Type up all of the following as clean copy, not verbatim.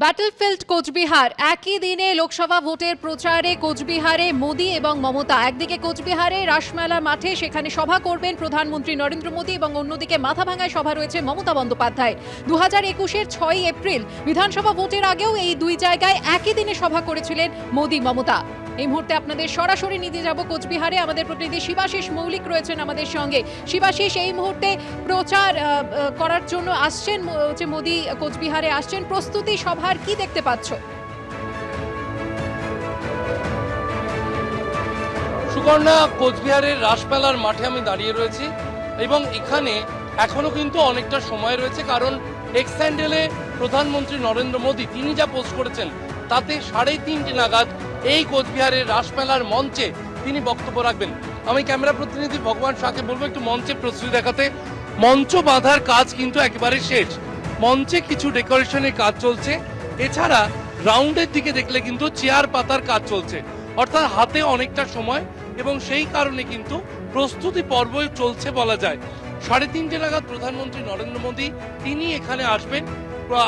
Battlefield Cooch Behar একই দিনে লোকসভা ভোটের প্রচারে কোচবিহারে মোদি এবং মমতা। একদিকে কোচবিহারে রাসমেলা মাঠে সেখানে সভা করবেন প্রধানমন্ত্রী নরেন্দ্র মোদি এবং অন্যদিকে মাথাভাঙায় সভা রয়েছে মমতা বন্দ্যোপাধ্যায়। 2021-এর 6 এপ্রিল বিধানসভা ভোটের আগেও এই দুই জায়গায় একই দিনে সভা করেছিলেন মোদি মমতা। এই মুহূর্তে আপনাদের সরাসরি নিতে যাব কোচবিহারে। আমাদের প্রতিনিধি শিবাশিস মৌলিক রয়েছেন আমাদের সঙ্গে। শিবাশিস, এই মুহূর্তে প্রচার করার জন্য আসছেন মোদি, কোচবিহারে আসছেন, প্রস্তুতি সভার কি দেখতে পাচ্ছ? সুকর্ণা, কোচবিহারের রাসমেলার মাঠে আমি দাঁড়িয়ে রয়েছি এবং এখানে এখনো কিন্তু অনেকটা সময় রয়েছে, কারণ এক্স হ্যান্ডেলে প্রধানমন্ত্রী নরেন্দ্র মোদি তিনি যা পোস্ট করেছেন তাতে 3:30 নাগাদ এই কোচবিহারের রাসমেলার মঞ্চে তিনি বক্তব্য রাখবেন। আমি ক্যামেরা প্রতিনিধি ভগবান শাহকে বলবো একটু মঞ্চে প্রস্তুতি দেখাতে। মঞ্চ বাঁধার কাজ কিন্তু একেবারে শেষ, মঞ্চে কিছু ডেকোরেশনের কাজ চলছে, এছাড়া গ্রাউন্ডের দিকে দেখলে কিন্তু চেয়ার পাতার কাজ চলছে, অর্থাৎ হাতে অনেকটা সময় এবং সেই কারণে কিন্তু প্রস্তুতি পর্ব চলছে বলা যায়। 3:30 নাগাদ প্রধানমন্ত্রী নরেন্দ্র মোদি তিনি এখানে আসবেন।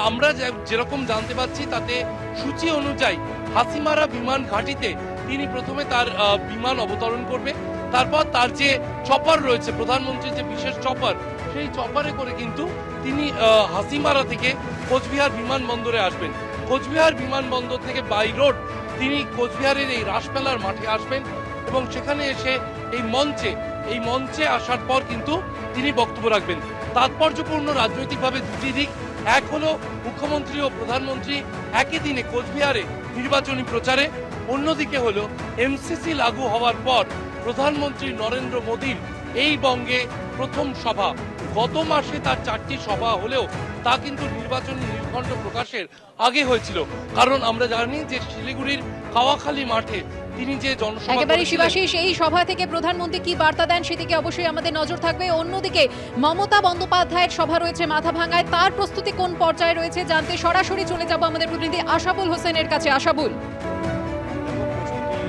আমরা যেরকম জানতে পাচ্ছি তাতে সূচি অনুযায়ী হাসিমারা বিমান ঘাঁটিতে তিনি প্রথমে তার বিমান অবতরণ করবে, তারপর তার যে চপার রয়েছে, প্রধানমন্ত্রীর যে বিশেষ চপার, সেই চপারে করে কিন্তু তিনি হাসিমারা থেকে কোচবিহার বিমানবন্দরে আসবেন। কোচবিহার বিমানবন্দর থেকে বাই রোড তিনি কোচবিহারের এই রাসমেলার মাঠে আসবেন এবং সেখানে এসে এই মঞ্চে আসার পর কিন্তু তিনি বক্তব্য রাখবেন। তাৎপর্যপূর্ণ রাজনৈতিকভাবে দুটি দিক, এক হলো মুখ্যমন্ত্রী ও প্রধানমন্ত্রী একই দিনে কোচবিহারে নির্বাচনী প্রচারে, অন্যদিকে হলো এমসিসি লাগু হওয়ার পর প্রধানমন্ত্রী নরেন্দ্র মোদীর এই বঙ্গে প্রথম সভা। গত মাসে তার 4টি সভা হলেও তা কিন্তু নির্বাচনী নির্ঘণ্ট প্রকাশের আগে হয়েছিল, কারণ আমরা জানি যে শিলিগুড়ির কাওয়াখালী মাঠে তিনি যে জনসভা একেবারে শিবাশিস, এই সভা থেকে প্রধানমন্ত্রী কি বার্তা দেন সেদিকে অবশ্যই আমাদের নজর থাকবে। অন্যদিকে মমতা বন্দ্যোপাধ্যায়ের সভা রয়েছে মাথাভাঙায়, তার প্রস্তুতি কোন পর্যায়ে রয়েছে জানতে সরাসরি চলে যাব আমাদের প্রতিনিধি আশাবুল হোসেনের কাছে। আশাবুল,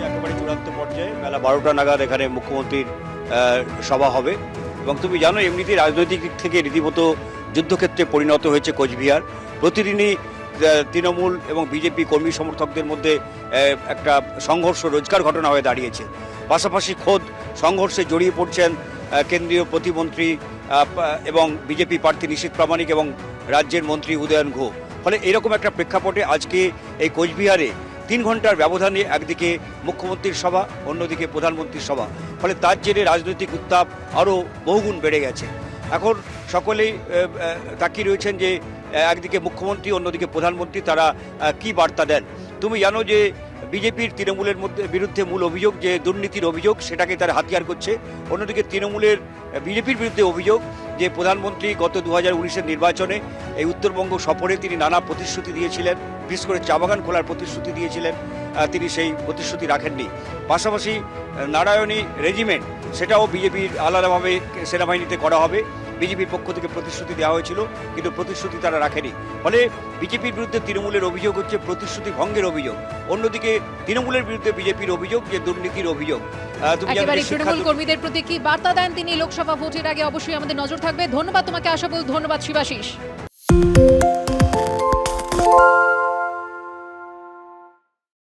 একেবারে চূড়ান্ত পর্যায়ে বেলা 12টা নাগাদ এখানে মুখ্যমন্ত্রীর সভা হবে এবং তুমি জানো এমনিতেই রাজনৈতিক দিক থেকে রীতিমতো যুদ্ধক্ষেত্রে পরিণত হয়েছে কোচবিহার। প্রতিদিনই তৃণমূল এবং বিজেপি কর্মী সমর্থকদের মধ্যে একটা সংঘর্ষ রোজকার ঘটনা হয়ে দাঁড়িয়েছে। পাশাপাশি খোদ সংঘর্ষে জড়িয়ে পড়ছেন কেন্দ্রীয় প্রতিমন্ত্রী এবং বিজেপি প্রার্থী নিশীথ প্রামাণিক এবং রাজ্যের মন্ত্রী উদয়ন গুহ। ফলে এরকম একটা প্রেক্ষাপটে আজকে এই কোচবিহারে 3 ঘন্টার ব্যবধানে একদিকে মুখ্যমন্ত্রীর সভা, অন্যদিকে প্রধানমন্ত্রীর সভা, ফলে তার জেরে রাজনৈতিক উত্তাপ আরও বহুগুণ বেড়ে গেছে। এখন সকলেই তাকিয়ে রয়েছেন যে একদিকে মুখ্যমন্ত্রী, অন্যদিকে প্রধানমন্ত্রী, তারা কি বার্তা দেন। তুমি জানো যে বিজেপির তৃণমূলের বিরুদ্ধে মূল অভিযোগ যে দুর্নীতির অভিযোগ, সেটাকে তারা হাতিয়ার করছে। অন্যদিকে তৃণমূলের বিজেপির বিরুদ্ধে অভিযোগ যে প্রধানমন্ত্রী গত 2019-এর নির্বাচনে এই উত্তরবঙ্গ সফরে তিনি নানা প্রতিশ্রুতি দিয়েছিলেন, বিশেষ করে চা বাগান খোলার প্রতিশ্রুতি দিয়েছিলেন, তিনি সেই প্রতিশ্রুতি রাখেননি। পাশাপাশি নারায়ণী রেজিমেন্ট সেটাও বিজেপির আলাদাভাবে সেনাবাহিনীতে করা হবে, বিজেপির পক্ষ থেকে প্রতিশ্রুতি দেওয়া হয়েছিল, কিন্তু প্রতিশ্রুতি তারা রাখেনি। ফলে বিজেপির বিরুদ্ধে তৃণমূলের অভিযোগ হচ্ছে প্রতিশ্রুতি ভঙ্গের অভিযোগ, অন্যদিকে তৃণমূলের বিরুদ্ধে বিজেপির অভিযোগ যে দুর্নীতির অভিযোগ। তৃণমূল কর্মীদের প্রতি কি বার্তা দেন তিনি লোকসভা ভোটের আগে, অবশ্যই আমাদের নজর থাকবে। ধন্যবাদ তোমাকে আশাবুল, ধন্যবাদ শিবাশিস।